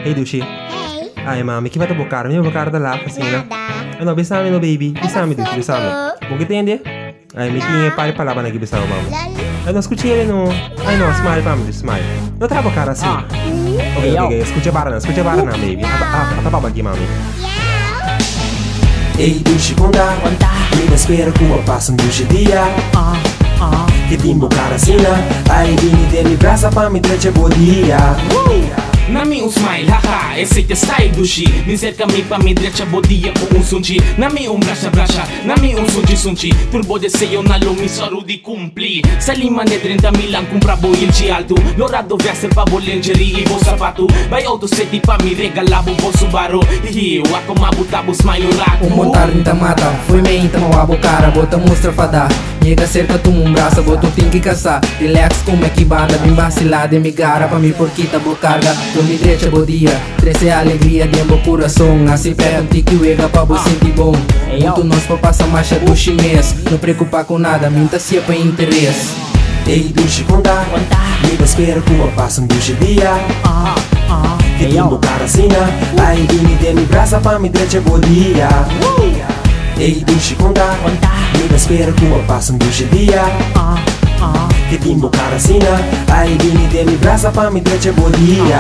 Hey, Dushi. Hey. Ay, mami, que vai te bocar? Me bocar da lá, assim, né? Nada. Ano, besame no, baby. Besame, Dushi, besame. O que tem, Ay, may tinha pare pala ba nag-ibisa mama? Lol. Ano, escucha ele no. Ay, no, smile, family, smile. No trabo cara assim. Okay, okay, escucha para na, baby. Ata babagi, mami. Ei, Dushi, conta. Me espera com a passa um Dushi dia. Que timbo cara assim, ai, vini de mi braça pra me treche bodia. Nami smile, haha, esse te style Dushi. Min cerca mi pa mi drecha bodia po sunchi. Nami brasha, nami sunchi. Turbo de seyo na lumi saru di cumpli. Sa lima de 30.000 ang comprabo ilci alto. Lorado vester pa bo lingerie e bo sapato. Bay auto seti pa mi regalabo bo Subaru. Hihiu, ako mabutabo smile rato. Montar rinta mata, foi me inta mawabo cara, bota mostra fada. Chega cerca tu braça, bota tem que caçar. Relax como é que banda, bem vacilada e me gara pra mim porque tá boa carga. Eu me drecha bodia, trece alegria dentro do coração. Assim pega um tique uega pra você sentir bom. Muito nós pra passar marcha do chinês. Não preocupa com nada, minta se é pra interesse. Ei, Dushi, conta. Me espera com a passa um Dushi dia. Que timbo cara assim, ai, vini de mi braça pra me treche bodia. Ei, Dushi, conta. Me espera com a passa um Dushi dia. Que timbo cara assim, ai, vini de mi braça pra me treche bodia.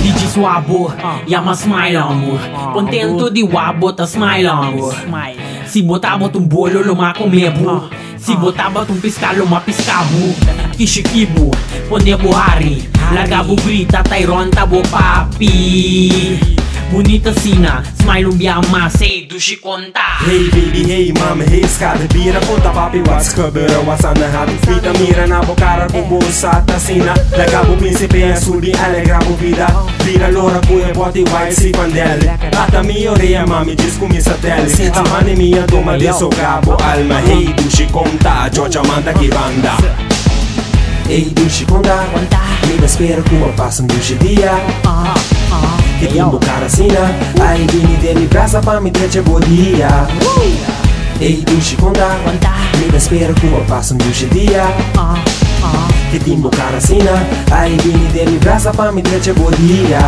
DJ suabo, yama smile amor. Contento de wabo ta smile amor. Se botar bota um bolho, loma comebo. Se botar bota um piscar, loma piscabo. Kishikibu, ponde bohari. Lagabo grita, Tyron tabo papi. Bonita sina, smile biama, sei Dushi conta. Hey baby, hey mama, hey escada, bira, conta papi, what's cabera, what's on the habit. Fita mira na bocara, bubo sa tasina. Lagabo príncipe, azuli, alegrabo vida. Vira lora, cuia, bota e white, si pandele. Ata mi oreia, mami, diz comi satélite. A mani minha doma de sogabo, alma. Hey Dushi conta, Georgia manda que banda. Hey Dushi conta, me espera com a passa um Dushi dia. Que timbo cara assim, ai, vini de mi braça pra me treche bodia. Ei, Dushi, conta. Me espera com a passa um Dushi dia. Que timbo cara assim, ai, vini de mi braça pra me treche bodia.